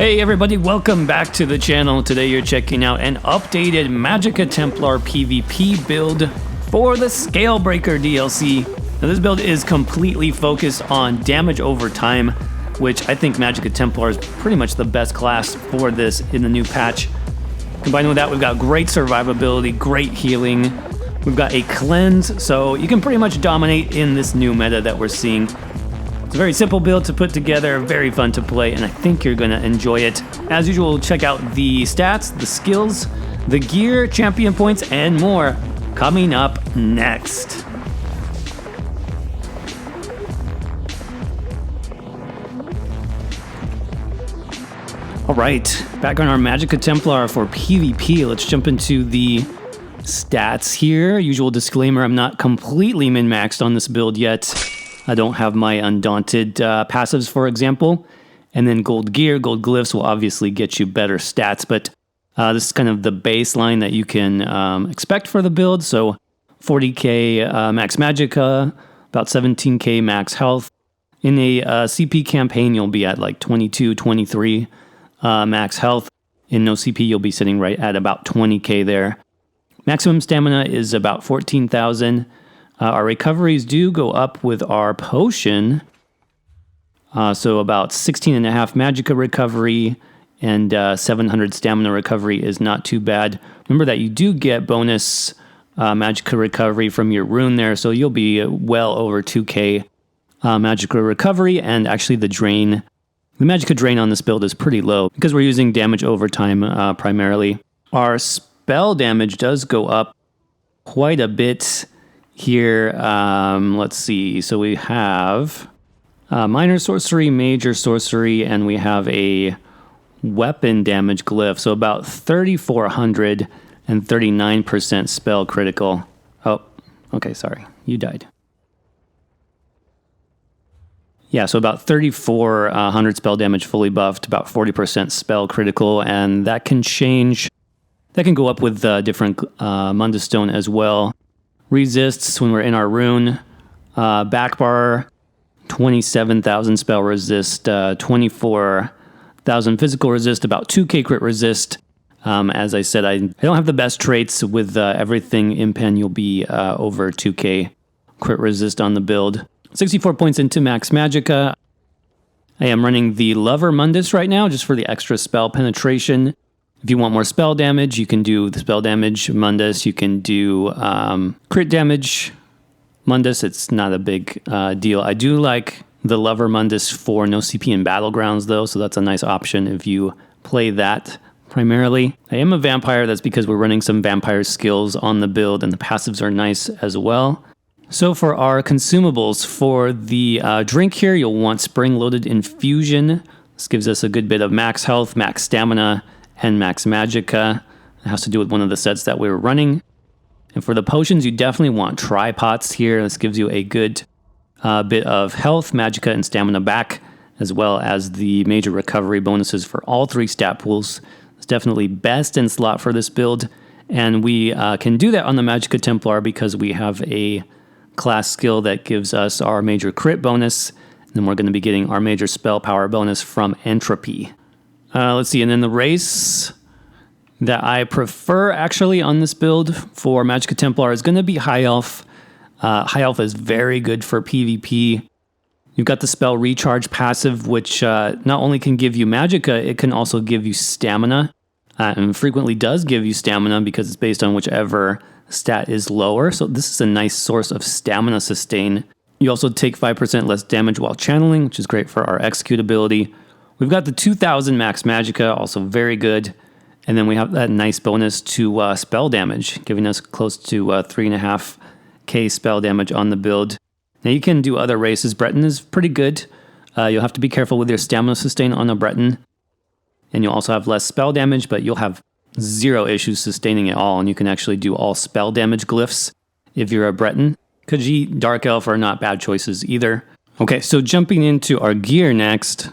Hey everybody, welcome back to the channel. Today you're checking out an updated Magicka Templar PvP build for the Scalebreaker DLC. Now this build is completely focused on damage over time, which I think Magicka Templar is pretty much the best class for this in the new patch. Combined with that, we've got great survivability, great healing. We've got a cleanse, so you can pretty much dominate in this new meta that we're seeing. It's a very simple build to put together, very fun to play, and I think you're going to enjoy it. As usual, check out the stats, the skills, the gear, champion points, and more coming up next. Alright, back on our Magicka Templar for PvP. Let's jump into the stats here. Usual disclaimer, I'm not completely min-maxed on this build yet. I don't have my Undaunted passives, for example. And then gold gear, gold glyphs will obviously get you better stats, but this is kind of the baseline that you can expect for the build. So 40k max magicka, about 17k max health. In a CP campaign, you'll be at like 22, 23 max health. In no CP, you'll be sitting right at about 20k there. Maximum stamina is about 14,000. Our recoveries do go up with our potion, so about 16.5 magicka recovery and 700 stamina recovery is not too bad. Remember that you do get bonus magicka recovery from your rune there, so you'll be well over 2k magicka recovery, and actually the magicka drain on this build is pretty low because we're using damage over time primarily. Our spell damage does go up quite a bit here. Let's see. So we have minor sorcery, major sorcery, and we have a weapon damage glyph. So about 3,400 and 39% spell critical. Oh, okay. Sorry. You died. Yeah, so about 3,400 spell damage fully buffed, about 40% spell critical, and that can change. That can go up with different Mundus Stone as well. Resists when we're in our rune. Back bar, 27,000 spell resist, 24,000 physical resist, about 2k crit resist. As I said, I don't have the best traits with everything in pen. You'll be over 2k crit resist on the build. 64 points into max magicka. I am running the Lover Mundus right now just for the extra spell penetration. If you want more spell damage, you can do the spell damage Mundus. You can do crit damage Mundus. It's not a big deal. I do like the Lover Mundus for no CP in Battlegrounds, though, so that's a nice option if you play that primarily. I am a vampire. That's because we're running some vampire skills on the build, and the passives are nice as well. So for our consumables, for the drink here, you'll want Spring-Loaded Infusion. This gives us a good bit of max health, max stamina, and max magicka. It has to do with one of the sets that we were running. And for the potions, you definitely want Tripots here. This gives you a good bit of health, magicka, and stamina back, as well as the major recovery bonuses for all three stat pools. It's definitely best in slot for this build, and we can do that on the Magicka Templar because we have a class skill that gives us our major crit bonus, and then we're going to be getting our major spell power bonus from Entropy. Let's see, and then the race that I prefer actually on this build for Magicka Templar is going to be High Elf. High Elf is very good for PvP. You've got the spell Recharge passive, which not only can give you magicka, it can also give you stamina, and frequently does give you stamina because it's based on whichever stat is lower. So this is a nice source of stamina sustain. You also take 5% less damage while channeling, which is great for our execute ability. We've got the 2,000 max magicka, also very good. And then we have that nice bonus to spell damage, giving us close to 3.5k spell damage on the build. Now you can do other races. Breton is pretty good. You'll have to be careful with your stamina sustain on a Breton. And you'll also have less spell damage, but you'll have zero issues sustaining it all. And you can actually do all spell damage glyphs if you're a Breton. Khajiit, Dark Elf are not bad choices either. Okay, so jumping into our gear next.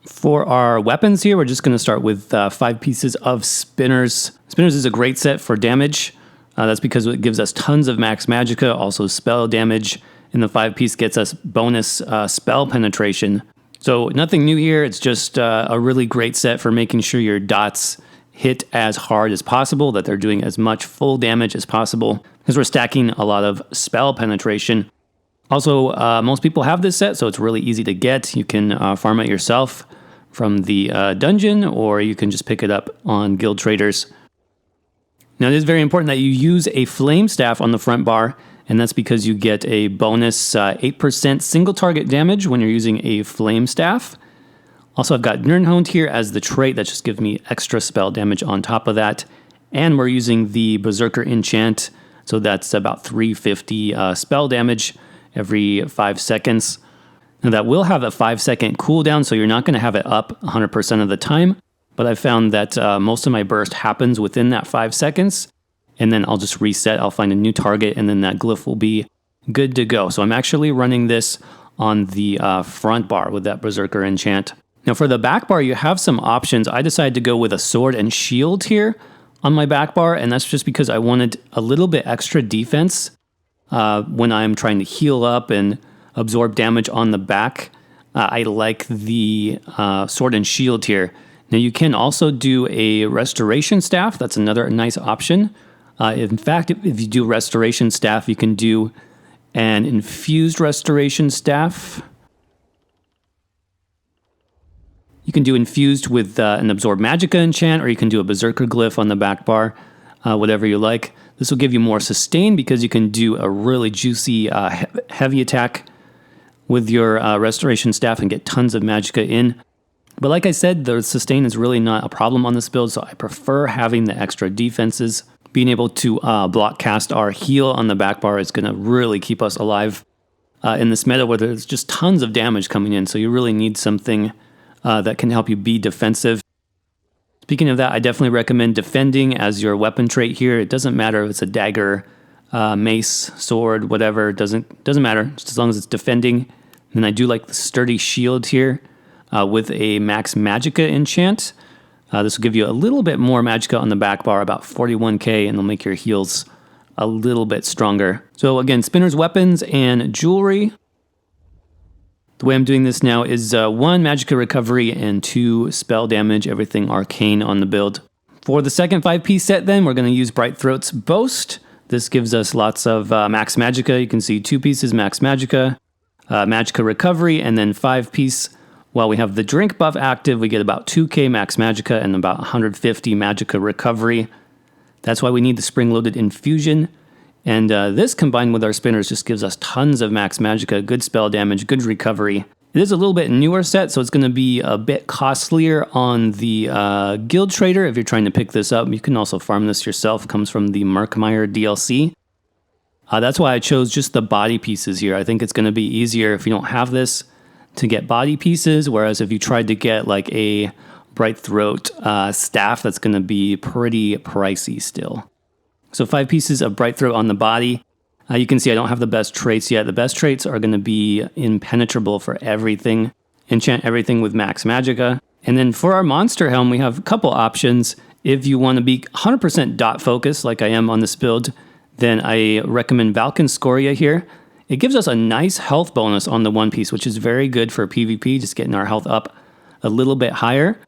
For our weapons here, we're just going to start with 5 pieces of Spinners. Spinners is a great set for damage. That's because it gives us tons of max magicka, also spell damage, and the 5-piece gets us bonus spell penetration. So nothing new here. It's just a really great set for making sure your dots hit as hard as possible, that they're doing as much full damage as possible, because we're stacking a lot of spell penetration. Also, most people have this set, so it's really easy to get. You can farm it yourself from the dungeon, or you can just pick it up on Guild Traders. Now, it is very important that you use a flame staff on the front bar, and that's because you get a bonus 8% single target damage when you're using a flame staff. Also, I've got Nirnhond here as the trait that just gives me extra spell damage on top of that. And we're using the Berserker enchant, so that's about 350 spell damage every 5 seconds. Now, that will have a 5-second cooldown, so you're not going to have it up 100% of the time. But I found that most of my burst happens within that 5 seconds. And then I'll just reset, I'll find a new target, and then that glyph will be good to go. So I'm actually running this on the front bar with that Berserker enchant. Now for the back bar, you have some options. I decided to go with a sword and shield here on my back bar, and that's just because I wanted a little bit extra defense when I'm trying to heal up and absorb damage on the back. I like the sword and shield here. Now you can also do a restoration staff. That's another nice option. In fact, if you do restoration staff, you can do an infused restoration staff. You can do infused with an absorb Magicka enchant, or you can do a Berserker glyph on the back bar, whatever you like. This will give you more sustain because you can do a really juicy heavy attack with your restoration staff and get tons of Magicka in. But like I said, the sustain is really not a problem on this build, so I prefer having the extra defenses. Being able to block cast our heal on the back bar is going to really keep us alive in this meta where there's just tons of damage coming in, so you really need something that can help you be defensive. Speaking of that, I definitely recommend defending as your weapon trait here. It doesn't matter if it's a dagger, mace, sword, whatever. It doesn't matter, just as long as it's defending. And I do like the sturdy shield here with a max Magicka enchant. This will give you a little bit more Magicka on the back bar, about 41k, and it'll make your heals a little bit stronger. So again, spinners, weapons, and jewelry. The way I'm doing this now is 1 Magicka recovery and 2 spell damage, everything arcane on the build. For the second 5-piece set then, we're going to use Bright Throat's Boast. This gives us lots of max Magicka. You can see 2 pieces max Magicka, Magicka recovery, and then 5-piece. While we have the drink buff active, we get about 2k max Magicka and about 150 Magicka recovery. That's why we need the spring-loaded infusion. And this combined with our spinners just gives us tons of max Magicka, good spell damage, good recovery. It is a little bit newer set, so it's going to be a bit costlier on the Guild Trader if you're trying to pick this up. You can also farm this yourself. It comes from the Markmeyer DLC. That's why I chose just the body pieces here. I think it's going to be easier if you don't have this to get body pieces, whereas if you tried to get like a Bright Throat staff, that's going to be pretty pricey still. So 5 pieces of Bright Throat on the body. You can see I don't have the best traits yet. The best traits are going to be impenetrable for everything. Enchant everything with max Magicka. And then for our monster helm, we have a couple options. If you want to be 100% dot focus, like I am on this build, then I recommend Valken Scoria here. It gives us a nice health bonus on the 1 piece, which is very good for PvP, just getting our health up a little bit higher.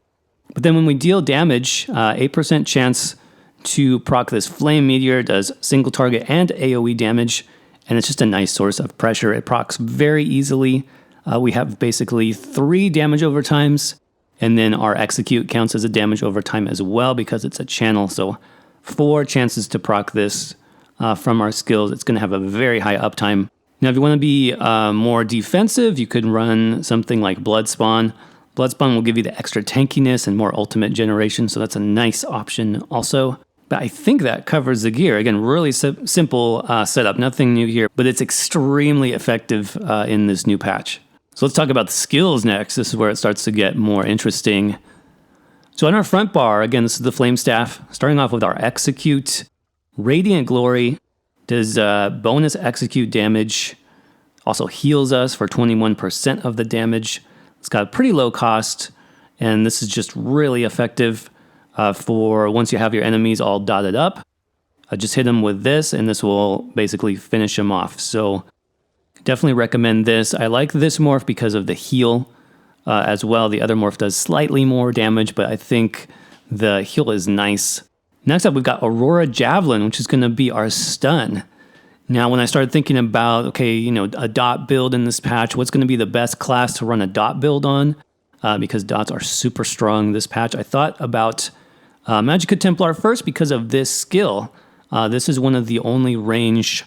But then when we deal damage, 8% chance to proc this Flame Meteor, does single target and AoE damage, and it's just a nice source of pressure. It procs very easily. We have basically 3 damage overtimes, and then our execute counts as a damage overtime as well because it's a channel, so 4 chances to proc this from our skills. It's going to have a very high uptime. Now, if you want to be more defensive, you could run something like Bloodspawn. Bloodspawn will give you the extra tankiness and more ultimate generation, so that's a nice option also. But I think that covers the gear. Again, really simple setup, nothing new here, but it's extremely effective in this new patch. So let's talk about the skills next. This is where it starts to get more interesting. So on our front bar, again, this is the Flame Staff, starting off with our Execute. Radiant Glory does bonus execute damage, also heals us for 21% of the damage. It's got a pretty low cost, and this is just really effective for once you have your enemies all dotted up. Just hit them with this, and this will basically finish them off. So definitely recommend this. I like this morph because of the heal. as well. The other morph does slightly more damage, but I think the heal is nice. Next up, we've got Aurora Javelin, which is going to be our stun. Now, when I started thinking about, okay, you know, a dot build in this patch, what's going to be the best class to run a dot build on? Because dots are super strong this patch, I thought about Magicka Templar first because of this skill. This is one of the only range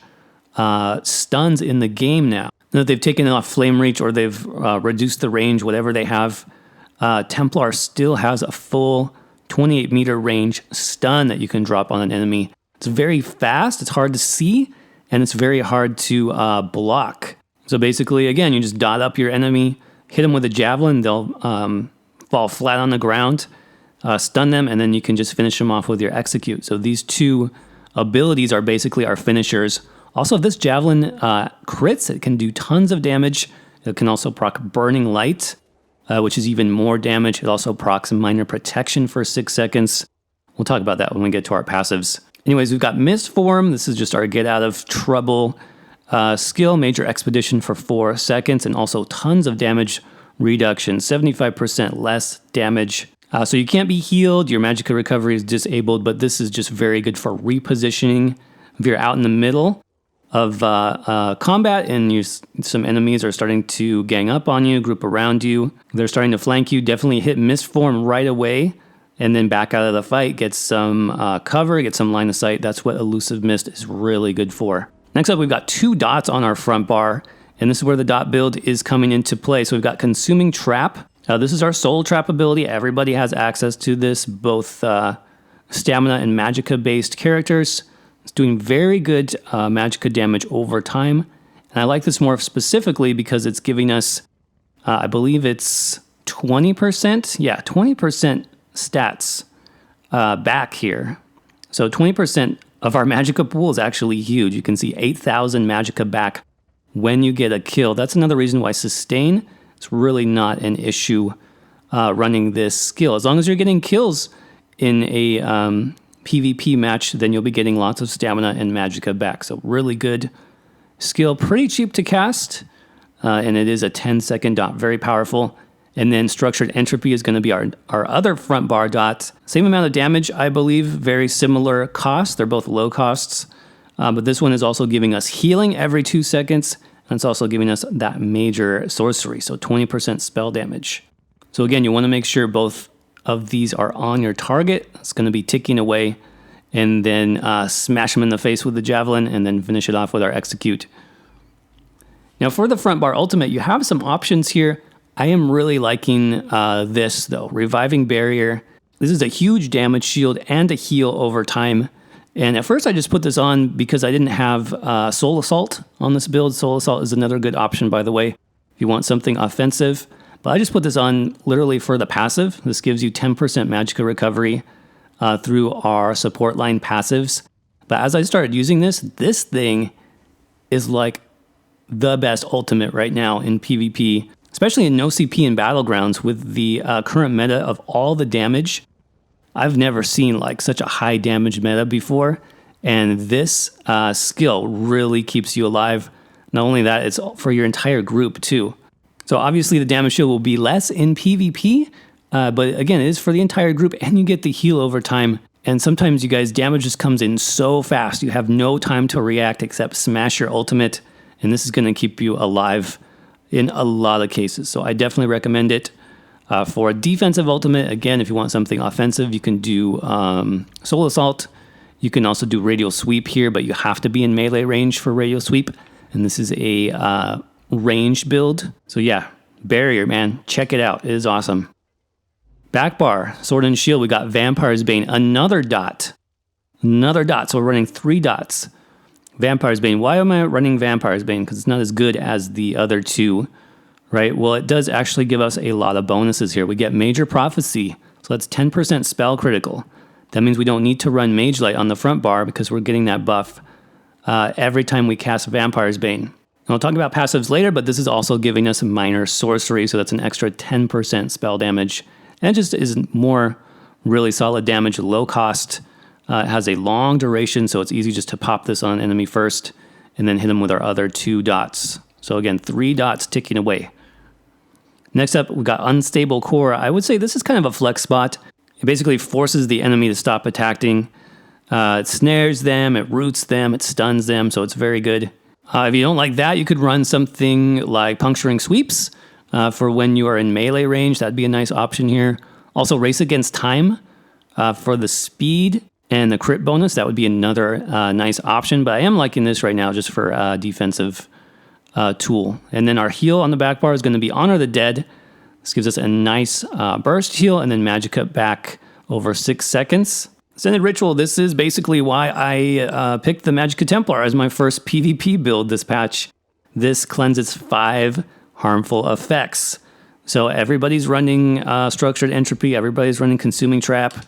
stuns in the game now. Now that they've taken off Flame Reach or they've reduced the range, whatever they have, Templar still has a full 28 meter range stun that you can drop on an enemy. It's very fast, it's hard to see, and it's very hard to block. So basically, again, you just dot up your enemy, hit them with a javelin, they'll fall flat on the ground, stun them, and then you can just finish them off with your execute. So these two abilities are basically our finishers. Also, if this javelin crits, it can do tons of damage. It can also proc Burning Light, which is even more damage. It also procs Minor Protection for 6 seconds. We'll talk about that when we get to our passives. Anyways, we've got Mist Form. This is just our get out of trouble skill. Major Expedition for 4 seconds, and also tons of damage reduction. 75% less damage. So you can't be healed. Your Magicka recovery is disabled, but this is just very good for repositioning. If you're out in the middle of combat and some enemies are starting to gang up on you, group around you, they're starting to flank you, definitely hit Mist Form right away and then back out of the fight, get some cover, get some line of sight. That's what Elusive Mist is really good for. Next up, we've got 2 dots on our front bar, and this is where the dot build is coming into play. So we've got Consuming Trap. This is our Soul Trap ability. Everybody has access to this, both stamina and Magicka-based characters. It's doing very good Magicka damage over time. And I like this morph specifically because it's giving us, I believe it's 20%. Yeah, 20% stats back here. So 20% of our Magicka pool is actually huge. You can see 8,000 Magicka back when you get a kill. That's another reason why Sustain is really not an issue running this skill. As long as you're getting kills in a PvP match, then you'll be getting lots of stamina and Magicka back. So really good skill, pretty cheap to cast, and it is a 10-second dot, very powerful. And then Structured Entropy is going to be our other front bar dot. Same amount of damage, I believe, very similar cost. They're both low costs, but this one is also giving us healing every 2 seconds, and it's also giving us that major sorcery, so 20% spell damage. So again, you want to make sure both of these are on your target. It's going to be ticking away, and then smash them in the face with the javelin, and then finish it off with our execute. Now for the front bar ultimate, you have some options here. I am really liking this though, Reviving Barrier. This is a huge damage shield and a heal over time. And at first I just put this on because I didn't have Soul Assault on this build. Soul Assault is another good option, by the way, if you want something offensive. But I just put this on literally for the passive. This gives you 10% Magicka recovery through our support line passives. But as I started using this thing is like the best ultimate right now in PvP, especially in no CP and Battlegrounds with the current meta of all the damage. I've never seen like such a high damage meta before, and this skill really keeps you alive. Not only that, it's for your entire group too. So obviously the damage shield will be less in PvP, but again, it is for the entire group, and you get the heal over time. And sometimes, you guys, damage just comes in so fast, you have no time to react except smash your ultimate, and this is going to keep you alive in a lot of cases. So I definitely recommend it. For a defensive ultimate, again, if you want something offensive, you can do Soul Assault. You can also do Radial Sweep here, but you have to be in melee range for Radial Sweep. And this is a ranged build. So yeah, Barrier, man, check it out. It is awesome. Back bar, Sword and Shield, we got Vampire's Bane, another dot. Another dot, so we're running 3 dots. Vampire's Bane. Why am I running Vampire's Bane? Because it's not as good as the other 2, right? Well, it does actually give us a lot of bonuses here. We get Major Prophecy, so that's 10% spell critical. That means we don't need to run Mage Light on the front bar because we're getting that buff every time we cast Vampire's Bane. And I'll talk about passives later, but this is also giving us Minor Sorcery, so that's an extra 10% spell damage. And it just is more really solid damage, low cost. It has a long duration, so it's easy just to pop this on an enemy first and then hit them with our other 2 dots. So again, 3 dots ticking away. Next up, we got Unstable Core. I would say this is kind of a flex spot. It basically forces the enemy to stop attacking. It snares them, it roots them, it stuns them, so it's very good. If you don't like that, you could run something like Puncturing Sweeps for when you are in melee range. That'd be a nice option here. Also, Race Against Time for the speed and the crit bonus. That would be another nice option, but I am liking this right now just for defensive tool. And then our heal on the back bar is going to be Honor the Dead. This gives us a nice burst heal, and then Magicka back over 6 seconds. Extended Ritual, this is basically why I picked the Magicka Templar as my first PvP build this patch. This cleanses 5 harmful effects. So everybody's running Structured Entropy, everybody's running Consuming Trap.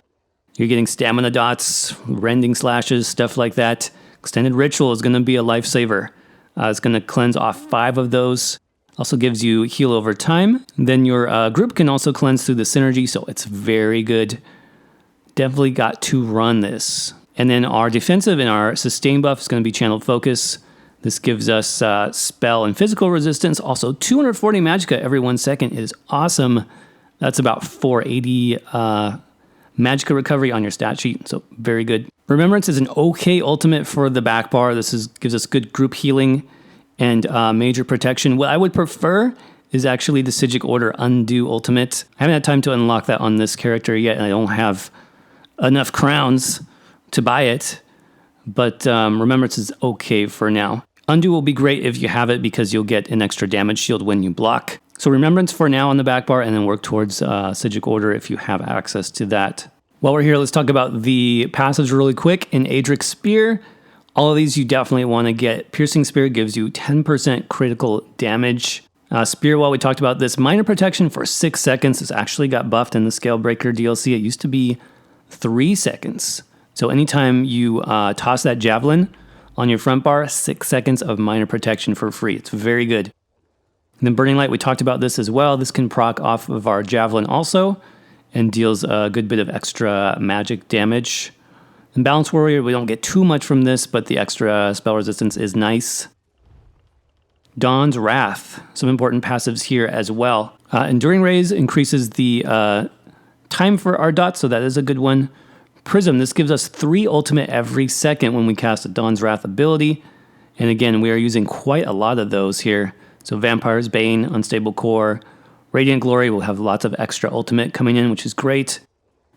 You're getting Stamina Dots, Rending Slashes, stuff like that. Extended Ritual is going to be a lifesaver. It's going to cleanse off 5 of those. Also gives you heal over time. Then your group can also cleanse through the synergy, so it's very good. Definitely got to run this. And then our defensive and our sustain buff is going to be Channeled Focus. This gives us spell and physical resistance. Also 240 Magicka every 1 second is awesome. That's about 480 Magicka recovery on your stat sheet, so very good. Remembrance is an okay ultimate for the back bar. This gives us good group healing and major protection. What I would prefer is actually the Psijic Order Undo ultimate. I haven't had time to unlock that on this character yet, and I don't have enough crowns to buy it, but Remembrance is okay for now. Undo will be great if you have it because you'll get an extra damage shield when you block. So Remembrance for now on the back bar, and then work towards Psijic Order if you have access to that. While we're here, let's talk about the passives really quick. In Adric's Spear, all of these you definitely want to get. Piercing Spear gives you 10% critical damage. Spear, while we talked about this, minor protection for 6 seconds. This actually got buffed in the Scalebreaker DLC. It used to be 3 seconds. So anytime you toss that javelin on your front bar, 6 seconds of minor protection for free. It's very good. And then Burning Light, we talked about this as well. This can proc off of our javelin also and deals a good bit of extra magic damage. In Balance Warrior, we don't get too much from this, but the extra spell resistance is nice. Dawn's Wrath, some important passives here as well. Enduring Rays increases the time for our dots, so that is a good one. Prism, this gives us 3 ultimate every second when we cast a Dawn's Wrath ability. And again, we are using quite a lot of those here. So Vampire's Bane, Unstable Core, Radiant Glory will have lots of extra ultimate coming in, which is great.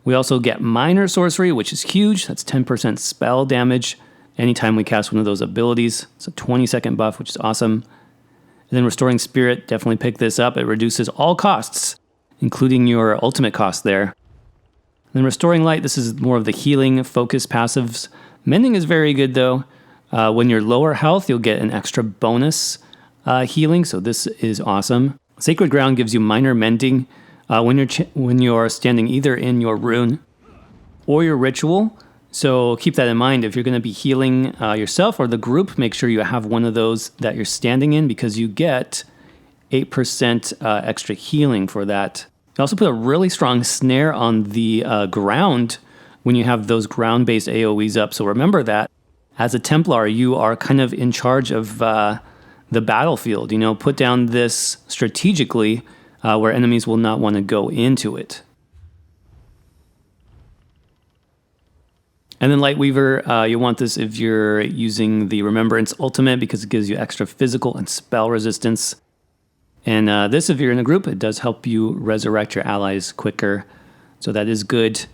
We also get Minor Sorcery, which is huge. That's 10% spell damage anytime we cast one of those abilities. It's a 20-second buff, which is awesome. And then Restoring Spirit, definitely pick this up. It reduces all costs, including your ultimate cost there. And then Restoring Light, this is more of the healing focus passives. Mending is very good though. When you're lower health, you'll get an extra bonus healing, so this is awesome. Sacred Ground gives you minor mending when you're standing either in your rune or your ritual. So keep that in mind. If you're going to be healing yourself or the group, make sure you have one of those that you're standing in because you get 8% extra healing for that. You also put a really strong snare on the ground when you have those ground-based AoEs up. So remember that. As a Templar, you are kind of in charge of the battlefield. You know, put down this strategically where enemies will not want to go into it. And then Lightweaver, you want this if you're using the Remembrance ultimate because it gives you extra physical and spell resistance. And this, if you're in a group, it does help you resurrect your allies quicker. So that is good.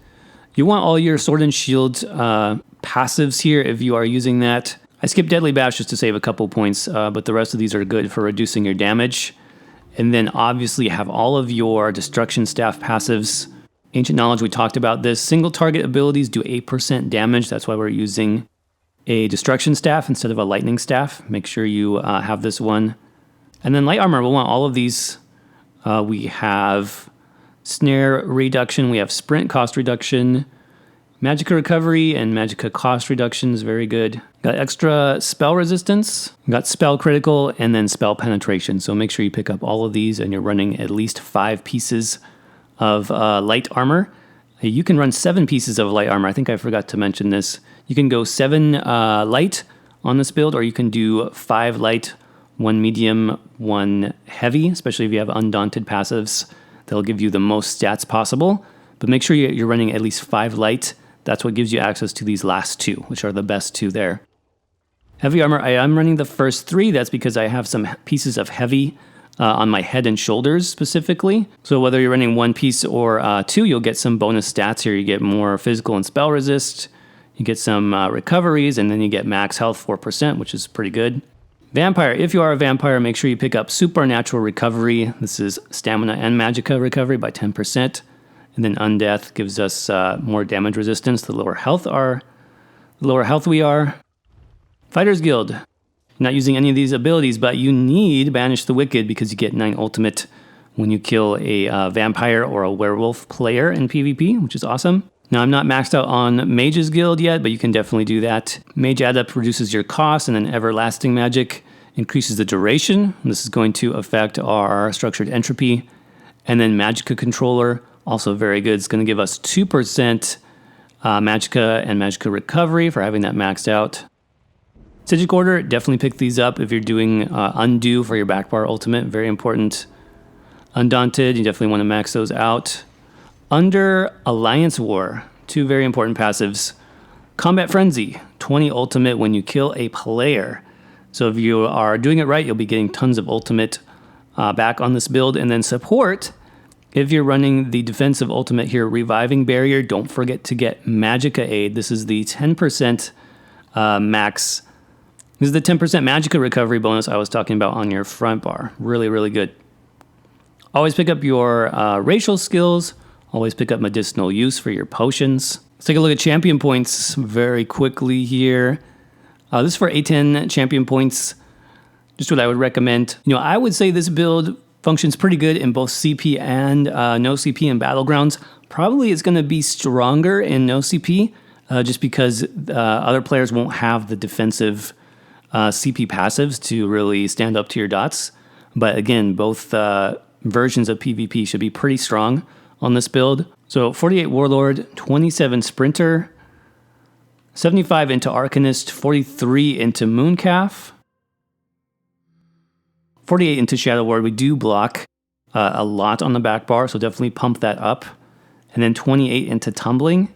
You want all your Sword and Shield passives here if you are using that. I skipped Deadly Bash just to save a couple points, but the rest of these are good for reducing your damage. And then obviously have all of your Destruction Staff passives. Ancient Knowledge, we talked about this. Single target abilities do 8% damage. That's why we're using a Destruction Staff instead of a Lightning Staff. Make sure you have this one. And then Light Armor, we'll want all of these. We have Snare Reduction, we have Sprint Cost Reduction, Magicka Recovery, and Magicka Cost Reduction is very good. Got extra Spell Resistance, got Spell Critical, and then Spell Penetration. So make sure you pick up all of these and you're running at least 5 pieces of Light Armor. You can run 7 pieces of Light Armor. I think I forgot to mention this. You can go 7 Light on this build, or you can do 5 Light, 1 medium, 1 heavy, especially if you have undaunted passives. They'll give you the most stats possible, but make sure you're running at least 5 light. That's what gives you access to these last 2, which are the best 2 there. Heavy armor, I am running the first 3. That's because I have some pieces of heavy on my head and shoulders specifically. So whether you're running 1 piece or 2, you'll get some bonus stats here. You get more physical and spell resist. You get some recoveries, and then you get max health 4%, which is pretty good. Vampire, if you are a vampire, make sure you pick up supernatural recovery. This is stamina and magicka recovery by 10%. And then undeath gives us more damage resistance. The lower health we are. Fighters Guild. Not using any of these abilities, but you need Banish the Wicked because you get 9 ultimate when you kill a vampire or a werewolf player in PvP, which is awesome. Now, I'm not maxed out on Mage's Guild yet, but you can definitely do that. Mage Adept reduces your cost, and then Everlasting Magic increases the duration. This is going to affect our structured entropy. And then Magicka Controller, also very good. It's going to give us 2% Magicka and Magicka Recovery for having that maxed out. Psijic Order, definitely pick these up if you're doing Undo for your backbar ultimate. Very important. Undaunted, you definitely want to max those out. Under Alliance War, 2 very important passives. Combat Frenzy, 20 ultimate when you kill a player. So if you are doing it right, you'll be getting tons of ultimate back on this build. And then Support, if you're running the defensive ultimate here, Reviving Barrier, don't forget to get Magicka Aid. This is the 10% max. This is the 10% Magicka recovery bonus I was talking about on your front bar. Really, really good. Always pick up your racial skills. Always pick up medicinal use for your potions. Let's take a look at champion points very quickly here. This is for A10 champion points. Just what I would recommend. I would say this build functions pretty good in both CP and no CP and Battlegrounds. Probably it's going to be stronger in no CP just because other players won't have the defensive CP passives to really stand up to your dots. But again, both versions of PvP should be pretty strong on this build. So 48 Warlord, 27 Sprinter, 75 into Arcanist, 43 into Mooncalf, 48 into Shadow Ward. We do block a lot on the back bar, so definitely pump that up. And then 28 into Tumbling.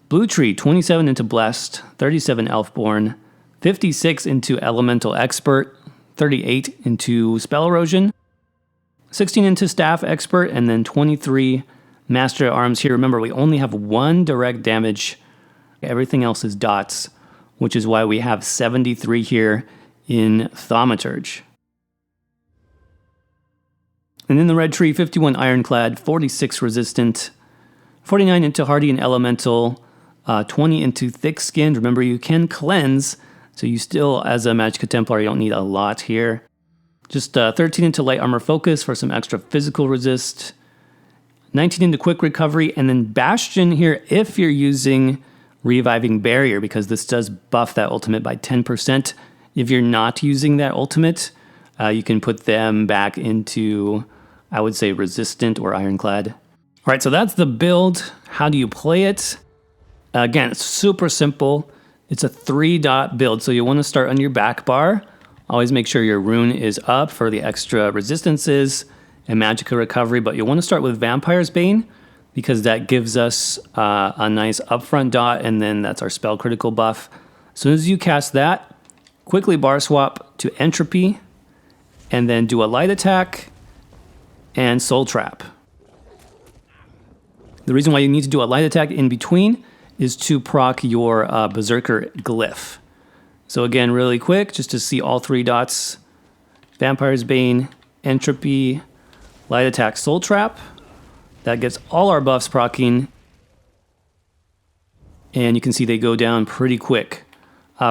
Blue Tree, 27 into Blessed, 37 Elfborn, 56 into Elemental Expert, 38 into Spell Erosion, 16 into Staff Expert, and then 23 Master at Arms here. Remember, we only have 1 direct damage. Everything else is dots, which is why we have 73 here in Thaumaturge. And in the red tree, 51 Ironclad, 46 Resistant, 49 into Hardy and Elemental, 20 into Thick Skinned. Remember, you can cleanse, so you still, as a Magicka Templar, you don't need a lot here. Just 13 into Light Armor Focus for some extra physical resist. 19 into Quick Recovery, and then Bastion here if you're using Reviving Barrier, because this does buff that ultimate by 10%. If you're not using that ultimate, you can put them back into, I would say, Resistant or Ironclad. All right, so that's the build. How do you play it? Again, it's super simple. It's a 3-dot build, so you want to start on your back bar. Always make sure your rune is up for the extra resistances and Magicka recovery, but you want to start with Vampire's Bane because that gives us a nice upfront dot, and then that's our spell critical buff. As soon as you cast that, quickly bar swap to Entropy, and then do a light attack and Soul Trap. The reason why you need to do a light attack in between is to proc your Berserker Glyph. So again, really quick, just to see all 3 dots. Vampire's Bane, Entropy, Light Attack, Soul Trap. That gets all our buffs proccing. And you can see they go down pretty quick.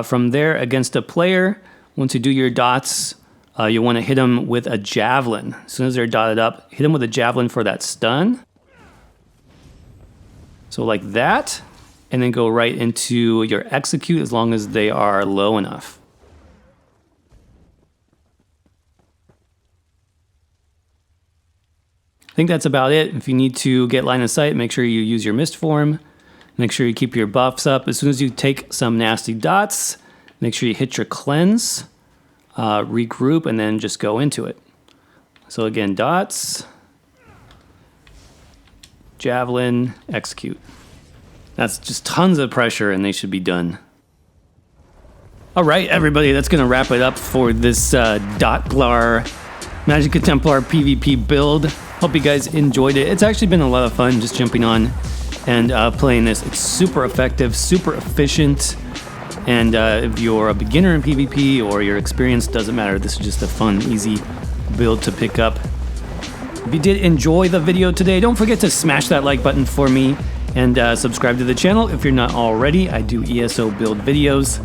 From there, against a player, once you do your dots, you want to hit them with a Javelin. As soon as they're dotted up, hit them with a Javelin for that stun. So like that. And then go right into your Execute as long as they are low enough. I think that's about it. If you need to get line of sight, make sure you use your Mist Form. Make sure you keep your buffs up. As soon as you take some nasty dots, make sure you hit your Cleanse. regroup, and then just go into it. So again, dots, javelin, execute. That's just tons of pressure, and they should be done. All right, everybody, that's going to wrap it up for this DOT-PLAR Magicka Templar PvP build. Hope you guys enjoyed it. It's actually been a lot of fun just jumping on and playing this. It's super effective, super efficient, and if you're a beginner in PvP or you're experienced, doesn't matter. This is just a fun, easy build to pick up. If you did enjoy the video today, don't forget to smash that like button for me and subscribe to the channel if you're not already. I do ESO build videos,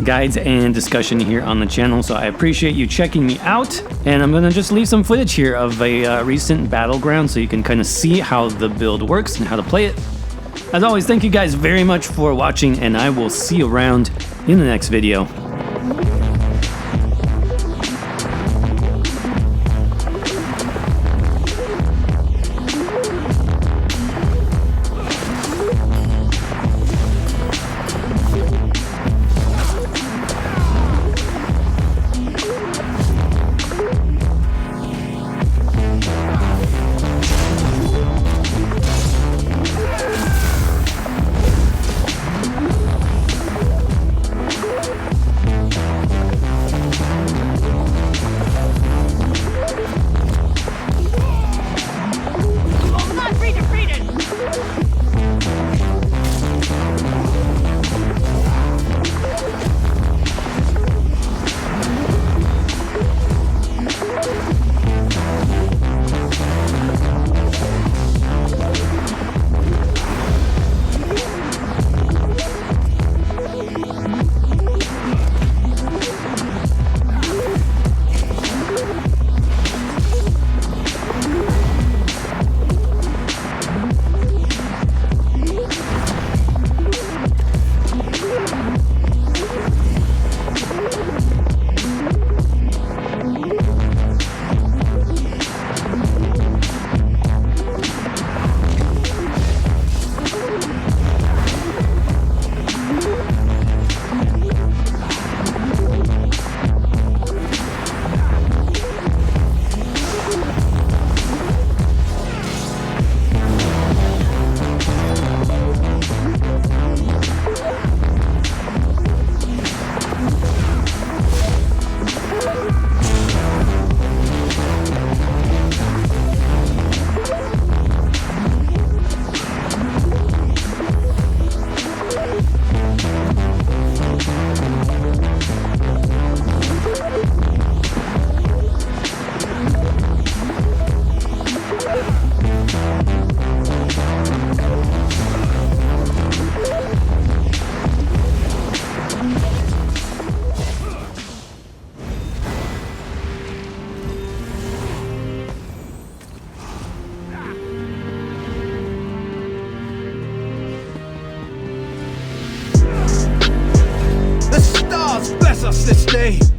guides, and discussion here on the channel, so I appreciate you checking me out. And I'm gonna just leave some footage here of a recent battleground so you can kind of see how the build works and how to play it. As always, thank you guys very much for watching, and I will see you around in the next video. Bless us this day.